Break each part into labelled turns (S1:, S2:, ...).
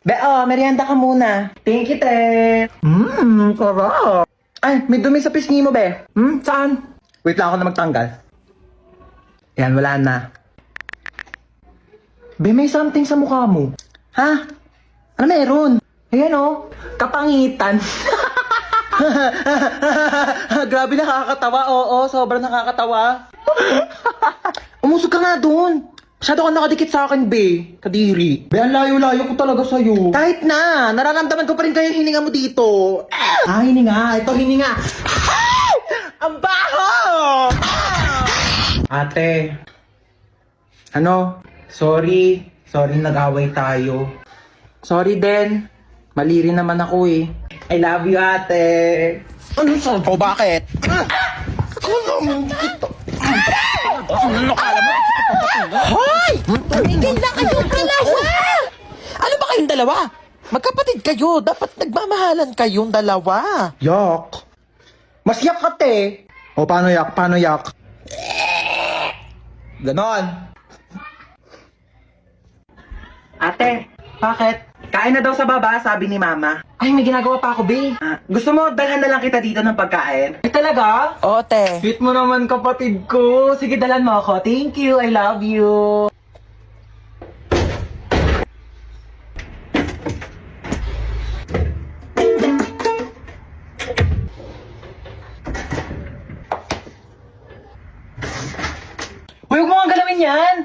S1: Merienda ka muna. Thank you, te. Sarap. Ay, may dumi sa pisngi mo, be. Saan? Wait lang ako na magtanggal. Yan, wala na. Be, may something sa mukha mo. Ha? Ano meron? Ayan, oh. Kapangitan. Grabe, nakakatawa. Oo, sobrang nakakatawa. Umusog ka nga doon. Masyado ka nakadikit sa akin, be. Kadiri. Be, ang layo-layo ko talaga sa'yo. Kahit na, nararamdaman ko pa rin kayo yung hininga mo dito. Hininga. Ito, hininga. Ang baho! Ate. Ano? Sorry. Sorry, nag-away tayo. Sorry din. Mali rin naman ako eh. I love you, ate. Ano sa? O, bakit? Ano kala mo?
S2: Hoy! Tumigil na kayong dalawa! Ano ba kayong dalawa? Magkapatid kayo. Dapat nagmamahalan kayong dalawa.
S1: Yak. Mas yak ka, te. O, paano yak? Paano yak? Ganon. Ate, bakit? Kain na daw sa baba, sabi ni Mama. Ay, may ginagawa pa ako, be. Gusto mo, dalhan na lang kita dito ng pagkain? Ay, talaga?
S2: Oo, te.
S1: Sweet mo naman, kapatid ko. Sige, dalhan mo ako. Thank you, I love you. Huwag mo nga galawin yan!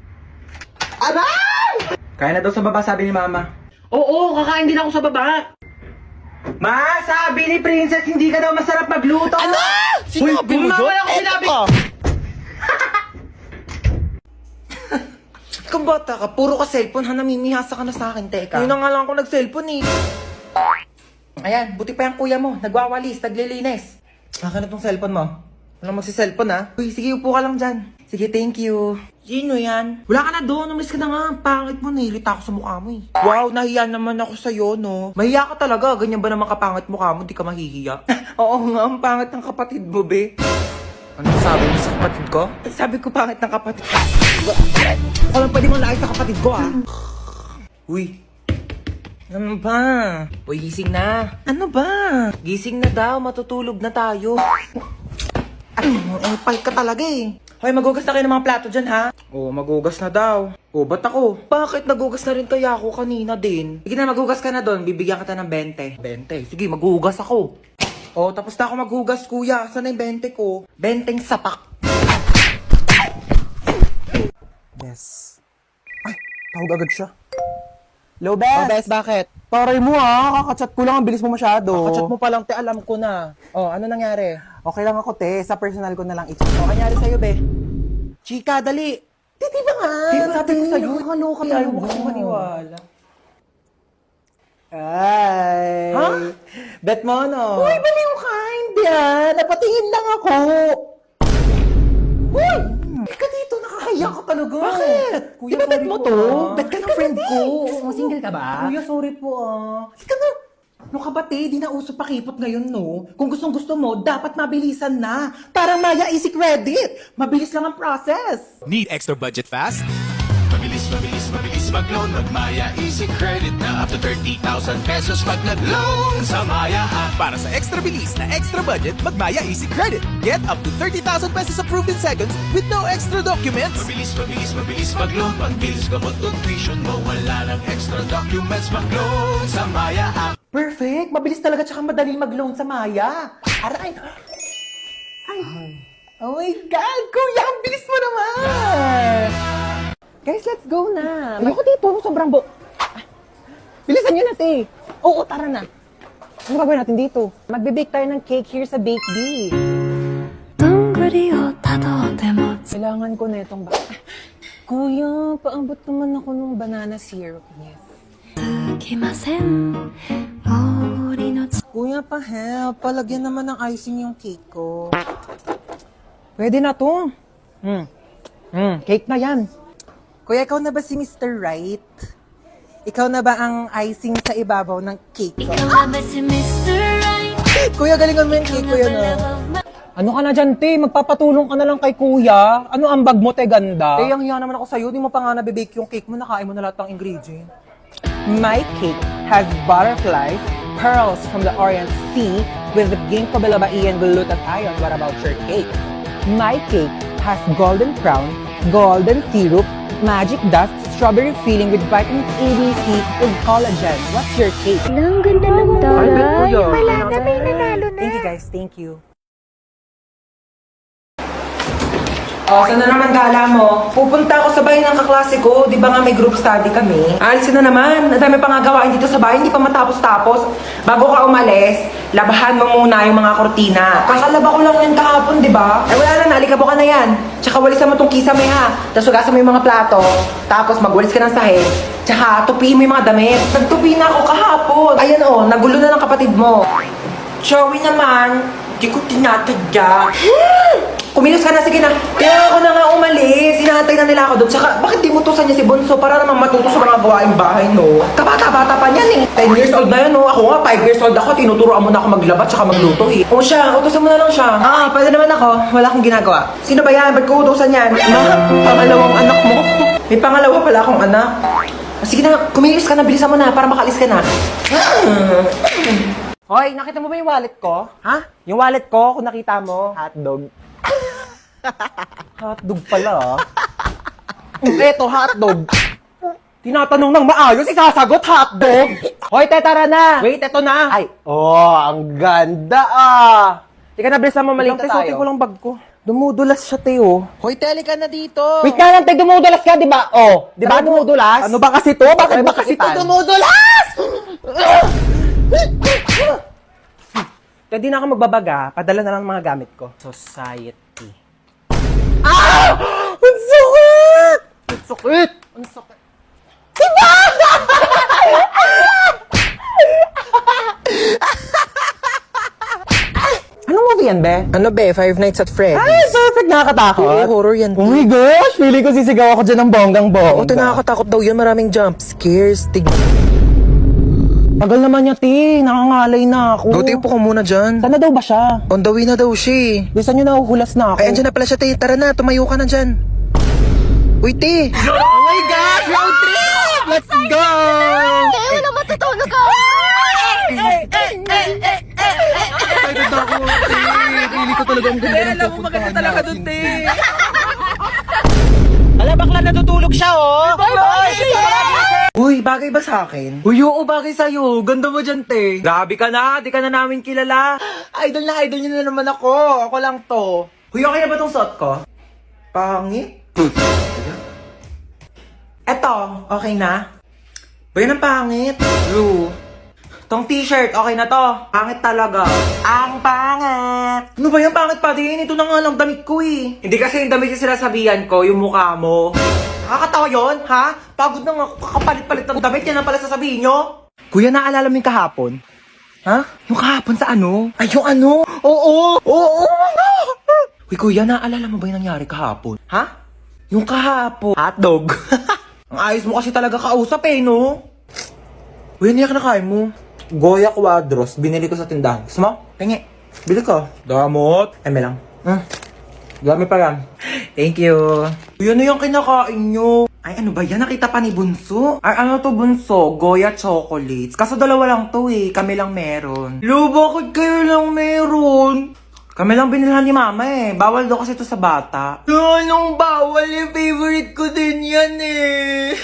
S1: Aray! Kaya na daw sa baba, sabi ni Mama. Oo, kakain din ako sa baba. Ma, sabi ni Princess, hindi ka daw masarap magluto.
S2: Ano? Sinabi mo
S1: Mama
S2: yun?
S1: ako sinabi.
S2: Eto ka. Kung bata ka, puro ka cellphone ha, namimihasa ka na sa akin, teka.
S1: Yun na nga lang ako nag-cellphone eh. Ayan, buti pa yung kuya mo. Nagwawalis, naglilinis. Akin na tong cellphone mo. Walang magsi-cellphone ha. Uy, sige, upo ka lang dyan. Sige, thank you. Sino yan? Wala ka na doon, umalis ka na nga. Pangit mo, nahilita ako sa mukha mo eh.
S2: Wow, nahiya naman ako sa'yo, no?
S1: Mahiya ka talaga, ganyan ba naman kapangit mukha mo, di ka mahihiya? Oo nga, ang pangit ng kapatid mo, be.
S2: Ano sabi mo sa kapatid ko?
S1: Sabi ko pangit ng kapatid ko. Walang pwede mong laay sa kapatid ko, ah. Uy. Ano ba? Uy, gising na. Ano ba? Gising na daw, matutulog na tayo. Ay, pal ka talaga eh. Hoy, magugas na kayo ng mga plato dyan, ha? Oo, magugas na daw. Oo, ba't ako? Bakit? Nagugas na rin kaya ako kanina din. Sige na, magugas ka na doon. Bibigyan kita ng 20. 20? Sige, magugas ako. Oo, tapos na ako maghugas, kuya. Saan na yung 20 ko? 20 sapak.
S2: Yes. Ay, tawag agad siya.
S1: Hello, Bes?
S2: Oh, Bes, bakit?
S1: Taray mo, ha? Kakachat ko lang. Ang bilis mo masyado.
S2: Kakachat mo pa lang, te, alam ko na. Oh, ano nangyari?
S1: Okay lang ako, te. Sa personal ko na lang i-chat. Ano nangyari sa'yo, be?
S2: Chika, dali.
S1: Di ba nga? Sabi ko sa'yo, nakaloka tayo. Huwag kasi maniwala. Ay.
S2: Ha?
S1: Bet mo, no?
S2: Uy, baliw ka, hindi ah. Napatingin lang ako.
S1: Uy! Ika dito, nakakaya ka talaga.
S2: Bakit?
S1: Kuya,
S2: Di ba bet
S1: sorry
S2: mo
S1: po,
S2: to?
S1: ah.
S2: Bet ka ng friend ko. Single ka ba?
S1: Kuya, sorry po, ah.
S2: Ika nga. No kabate, di na uso pakipot ngayon, no? Kung gustong gusto mo, dapat mabilisan na. Para Maya Easy Credit. Mabilis lang ang process.
S3: Need extra budget fast? Mabilis, mabilis, mabilis mag-loan. Mag-Maya Easy Credit na up to 30,000 pesos pag nag-loan sa Maya app. Para sa extra bilis na extra budget, mag-Maya Easy Credit. Get up to 30,000 pesos approved in seconds with no extra documents. Mabilis, mabilis, mabilis mag-loan. Pag-bills ka mo, tuition mo, wala ng extra documents. Mag-loan sa Maya app.
S2: Perfect. Mabilis talaga tsaka madali mag-loan sa Maya. Aray. Ay. Oh my God. Kuya, ang bilis mo naman. Guys, let's go na. Ayoko dito. Sobrang bilisan nyo na, te. Oo, tara na. Ano gagawin natin dito? Magbe-bake tayo ng cake here sa Bake Bee.
S4: どんぐりをたどっても
S2: Kailangan ko na itong Kuya, paabot naman ako ng banana syrup. Yes.
S4: つきません森の
S2: Kuya, pa-help. Palagyan naman ng icing yung cake ko. Pwede na to. Cake na yan. Kuya, ikaw na ba si Mr. Right? Ikaw na ba ang icing sa ibabaw ng cake ko?
S4: ikaw ba si Mr. Right?
S2: Kuya, galingan mo yung cake ko yan, Ano ka na dyan, te? Magpapatulong ka na lang kay kuya. Ano ang bag mo, te, ganda? Te, ang hiya naman ako sa'yo. Di mo pa nga nabibake yung cake mo. Nakain mo na lahat ng ingredient. My cake has butterflies, pearls from the Orient Sea with the ginkgo biloba and glutathione ion. What about your cake? My cake has golden crown, golden syrup, magic dust, strawberry filling with vitamins A, B, C, with collagen. What's your cake?
S4: Ang ganda ng taray. Wala na, may nanalo na.
S2: Thank you guys, thank you.
S1: O, saan na naman gala mo? Pupunta ako sa bahay ng kaklase ko. Di ba nga may group study kami? Alisin na naman. Ang dami pa nga gawain dito sa bahay. Hindi pa matapos-tapos. Bago ka umalis, labahan mo muna yung mga kortina. Kakalaba ko lang yan kahapon, di ba? Eh wala na, naalikabo ka na yan. Tsaka walisan mo tong kisame ha. Tapos hugasan mo yung mga plato. Tapos magwalis ka ng sahig. Tsaka tupiin mo yung mga damit. Nagtupi na ako kahapon. Ayan o, nagulo na ng kapatid mo. Joey naman, di ko tinatadya. Kumilos ka na, sige na. Kaya ako na nga umalis. Hinahantay na nila ako doon. Tsaka, bakit di mo tusan niya si Bonso para naman matuto sa mga gawaing bahay, no? Kabata-bata pa niyan eh. 10 years old na yun, no? Ako nga, 5 years old ako. Tinuturoan mo na ako maglaba tsaka magluto eh. O siya, utusan mo na lang siya. Ah, pwede naman ako. Wala akong ginagawa. Sino ba yan? Ba't ko utusan yan? Pangalawang anak mo. May pangalawa pala akong anak. Sige na, kumilos ka na. Bilisan mo na para makalis ka na.
S2: Hoy, nakita mo ba yung wallet ko?
S1: Ha?
S2: Yung wallet ko, kung nakita mo, hotdog. Hotdog pala, ah. Eto, hotdog. Tinatanong ng maayos, isasagot hotdog. Hoy, te, tara na. Wait, eto na. Ay, ang ganda, ah. Tika na, bilisan mo, malita tayo. Suotin ko lang bag ko. Dumudulas siya, te, oh.
S1: Hoy, tele ka na dito.
S2: Wait ka lang, te, dumudulas ka, di ba? Oh, di ba dumudulas? Ano ba kasi to? Bakit ba kasi to dumudulas? Kaya di na ako magbabaga, padala na lang ang mga gamit ko. Society. Ah! Ang sakit! Ang sakit! Ang sakit! Anong movie yan, be?
S1: Ano be? Five Nights at Freddy's.
S2: Ay, perfect! Nakakatakot.
S1: Oo, horror yan.
S2: Oh my gosh! Feeling ko sisigaw ako dyan ng bonggang-bongga.
S1: Oo, nakakatakot daw yun. Maraming jump scares.
S2: Tagal naman niya, ti. Nakangalay na ako.
S1: Go, upo ka muna dyan.
S2: Saan na daw ba siya?
S1: On the way na daw siya.
S2: Bisa niyo nahuhulas na ako.
S1: Ay, andyan na pala siya, te. Tara na, tumayo ka na dyan. Uy, te.
S2: Oh my gosh! Road trip! Let's go!
S4: Kaya wala matutulog ka.
S2: Excited na ako, te. Pili ko talaga ang ganda ng
S1: Alam mo, maganda talaga dun, te.
S2: Ala, bakla natutulog siya, oh!
S1: Uy, bagay ba sa akin?
S2: Uy, oo, bagay sa'yo. Ganda mo dyan, te.
S1: Grabe ka na, di ka na namin kilala.
S2: Idol niyo na naman ako. Ako lang to.
S1: Uy, okay na ba tong suot ko? Pangit. Eto, okay na? Ba yun ang pangit? Blue. Tong t-shirt, okay na to. Pangit talaga. Ang pangit! Ano ba yung pangit pa din? Ito na nga lang damit ko eh. Hindi kasi yung damit yung sinasabihan ko, yung mukha mo. Nakakatawa yun, ha? Pagod na nga, kakapalit-palit ng damit, yan ang pala sasabihin nyo.
S2: Kuya, naalala mo yung kahapon?
S1: Ha? Yung kahapon sa ano? Ay, yung ano? Oo! Oo! Uy, kuya, naalala mo ba yung nangyari kahapon? Ha? Yung kahapon. Hotdog. Ang ayos mo kasi talaga kausap eh, no? Uy, ano yung kinakain mo?
S2: Goya Quadros. Binili ko sa tindahan. Gusto mo?
S1: Tingi.
S2: Bili ko.
S1: Damot.
S2: Eme lang. Dami pa yan.
S1: Thank you. Uy, ano yung kinakain nyo? Ay, ano ba yan? Nakita pa ni Bunso? Ay, ano to, Bunso? Goya chocolates. Kaso dalawa lang to eh. Kami lang meron. Lo, bakit kayo lang meron? Kami lang binilhan ni Mama eh. Bawal daw kasi to sa bata. Anong bawal? Yung favorite ko din yan eh.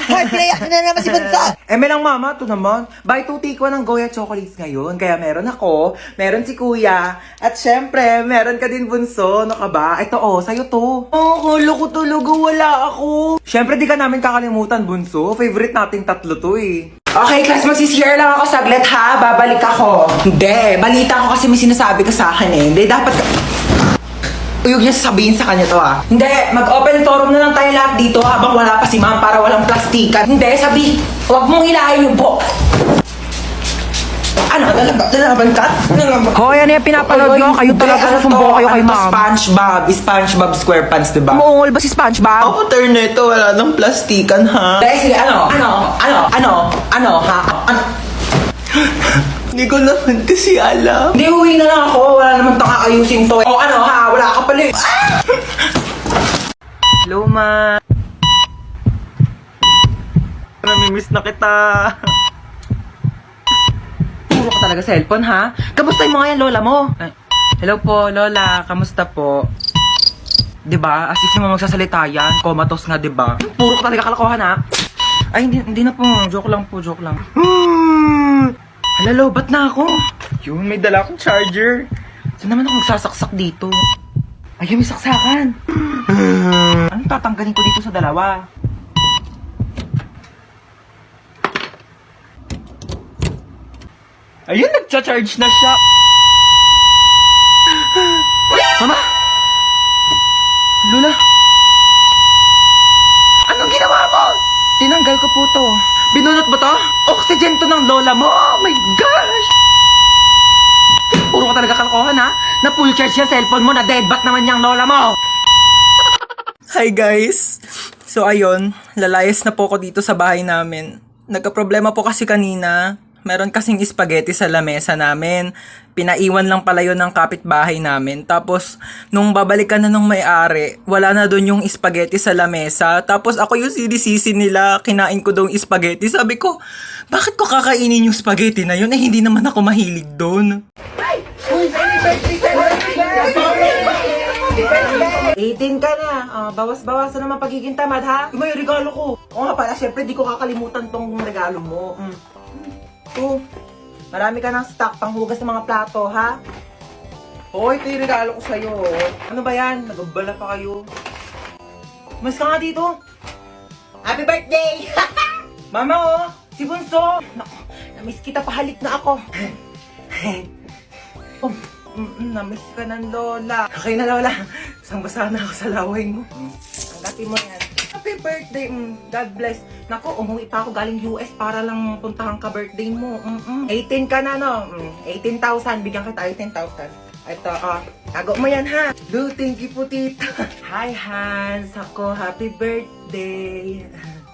S2: Ay, pinayak na naman si Bunso!
S1: May lang Mama, to naman. Buy 2 take 1 ng Goya chocolates ngayon. Kaya meron ako, meron si Kuya, at syempre, meron ka din Bunso. Ano ka ba? Ito oh, sa'yo to. Oh, kala ko talaga wala ako. Syempre, di ka namin kakalimutan, Bunso. Favorite nating tatlo to eh. Okay, class, magsishare lang ako saglit ha. Babalik ako. Hindi, balita ko kasi may sinasabi ka sa akin eh. Hindi, dapat ka... Uyog niya sasabihin sa kanya to ah. Hindi, mag-open forum na lang tayo lahat dito habang wala pa si ma'am para walang plastikan. Hindi, sabi, huwag mong hilahin yung bo... Ano? Nalaban ka? Hoy, ano yung pinapanood nyo? Kayo talaga susumbo kayo kay ma'am. SpongeBob SquarePants, diba?
S2: Umuungol ba si SpongeBob?
S1: Ako, turn ito. Wala nang plastikan, ha? Dahil sige, ano, ha? Hindi ko naman kasi alam. Hindi, uwi na lang ako. Wala naman tang aayusin to. O ano, ha? Wala ka pala. Hello, ma. Marami Namimiss na kita. Puro ka talaga cellphone, ha? Kamusta mo nga yan, lola mo? Hello po, lola. Kamusta po? Diba? As if naman magsasalita yan. Comatose nga, diba? Puro ka talaga kalokohan, ha? Ay, hindi na po. Joke lang po, joke lang. Hala, ba't na ako? Yun, may dala akong charger. Saan naman ako magsasaksak dito? Ayun, may saksakan. Anong tatanggalin ko dito sa dalawa? Ayun, nagcha-charge na siya. Mama! Lola! Anong ginawa mo? Tinanggal ko po to. Binunot mo to? Oxygen to ng lola mo. Oh my gosh! Puro ka talaga kalokohan, ha? Na full charge yung cellphone mo, na deadbat naman yung lola mo. Hi guys! So ayun, lalayas na po ako dito sa bahay namin. Nagka-problema po kasi kanina. Meron kasing spaghetti sa lamesa namin. Pinaiwan lang pala yun ng kapitbahay namin. Tapos, nung babalikan na nung may-ari, wala na doon yung spaghetti sa lamesa. Tapos ako yung sinisisi nila, kinain ko daw yung spaghetti. Sabi ko, bakit ko kakainin yung spaghetti na yun? Eh, hindi naman ako mahilig doon. 18 ka na. Bawas-bawasan naman pagiging tamad, ha? Yung regalo ko. Oo nga pala, syempre di ko kakalimutan tong regalo mo. Oh, marami ka ng stock panghugas ng mga plato, ha? Oo, ito yung regalo ko sa'yo. Ano ba yan? Nagabala pa kayo. Mas ka nga dito. Happy birthday! Mama, oh! Si Bunso! Naku, namiss kita, pahalik na ako. Oh, namiss ka ng lola. Okay na, lola. Basang-basa na ako sa laway mo. Tanggapin mo yan. Happy birthday, God bless. Naku, umuwi pa ako galing US para lang puntahan ka birthday mo. 18 ka na, no? 18,000. Bigyan kita 18,000. Ito, tago mo yan, ha? Do, thank you po, tita. Hi, Hans. Ako, happy birthday.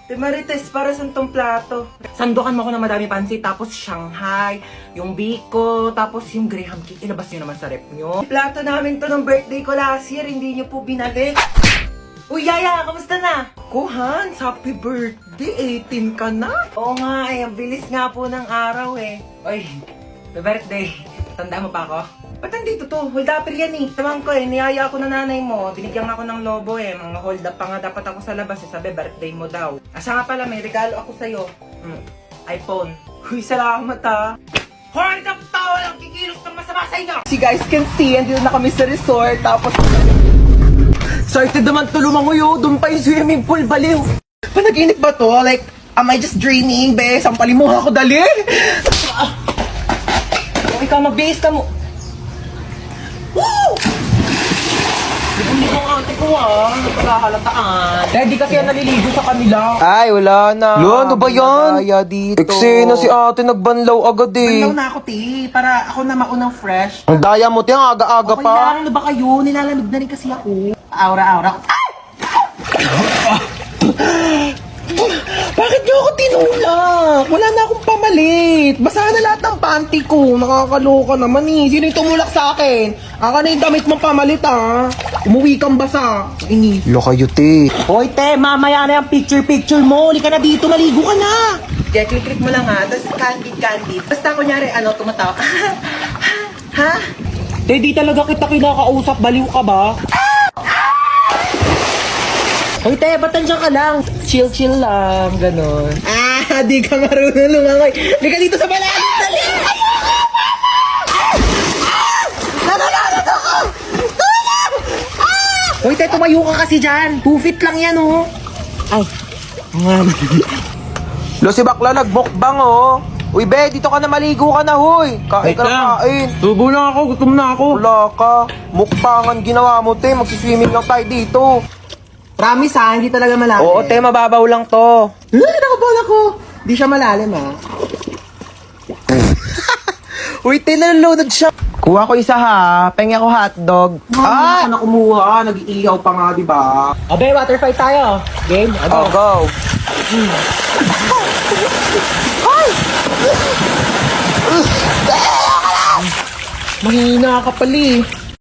S1: Te Marites, para sa tong plato. Sandukan mo ko ng madami pansit, tapos Shanghai, yung biko, tapos yung Graham cake. Ilabas nyo naman sa rep nyo. Plato namin to ng birthday ko last year, hindi nyo po binalik. Uy, Yaya, kamusta na? Ko, Hans, happy birthday. 18 ka na? Oo nga, ang bilis nga po ng araw eh. Uy, happy birthday. Tanda mo pa ako? Ba't nandito to? Hold upper yan eh. Saman ko eh, niyaya ako na nanay mo. Binigyan ako ng lobo eh. Mga hold up pa nga dapat ako sa labas eh. Sabi, birthday mo daw. Siya nga pala, may regalo ako sa'yo. iPhone. Uy, salamat ha. Hoy, tao lang kikilos ng masama sa inyo!
S2: As you guys can see, andito na kami sa resort. Tapos, excited naman to lumangoy. Doon pa yung swimming pool, baliw. Panaginip ba to? Like, am I just dreaming, be? Sampalin mo ako, dali.
S1: Kung ikaw mag-base ka mo. Woo! Hindi ko ate ko nagpagkakalataan.
S2: Dahil di kasi yan naliligo sa kanila.
S5: Ay, wala na.
S2: Lo, ano ba yan?
S5: Daya dito.
S2: Eksena
S5: si ate nagbanlaw agad
S2: Banlaw na ako, te. Para ako na maunang fresh.
S5: Ang daya mo, te, ang aga-aga
S2: Okay
S5: pa.
S2: lang, ano ba kayo? Nilalamig na rin kasi ako. Aura-aura. Bakit niyo ako tinulak? Wala na akong pamalit. Basa na lahat ng panty ko. Nakakaloka naman eh. Sino yung tumulak sa akin? Aka na yung damit mong pamalit ha. Umuwi kang basa. Inis.
S5: Lo kayo, te.
S2: Hoy te, mamaya na yung picture mo. Uli ka na dito, maligo ka na.
S1: Kaya click mo lang ha. Tapos candid. Basta kunyari, tumatawa. Ha?
S2: Te, di talaga kita kinakausap. Baliw ka ba? Hoy te, ba't nandiyan ka lang? Chill lang, ganon. Di ka marunong lumangoy. Di ka dito sa malalim, dali! Nanananat ako! Tulong! Hoy te, tumayo ka kasi dyan. 2 feet lang yan, oh. Ay,
S5: Lo, si bakla nagmukbang, oh. Uy, be, dito ka na maligo ka na, huy. Kain ka na kain.
S2: tubo lang ako, gutom na ako.
S5: Wala ka. Mukbangan ginawa mo, te. Magsiswimming lang tayo dito.
S2: Promise ha, hindi talaga malalim.
S5: Oo, te, mababaw lang to.
S2: Nakabala ko. Di siya malalim ha.
S5: Uy, te, nalulunod siya. Kuha ko isa ha. Pengi ako hotdog.
S2: Ay! Ano kumuha? Nag-iiyaw pa nga, di ba? Abe, water fight tayo. Game?
S5: Oh, go.
S2: Mahina ka pala eh.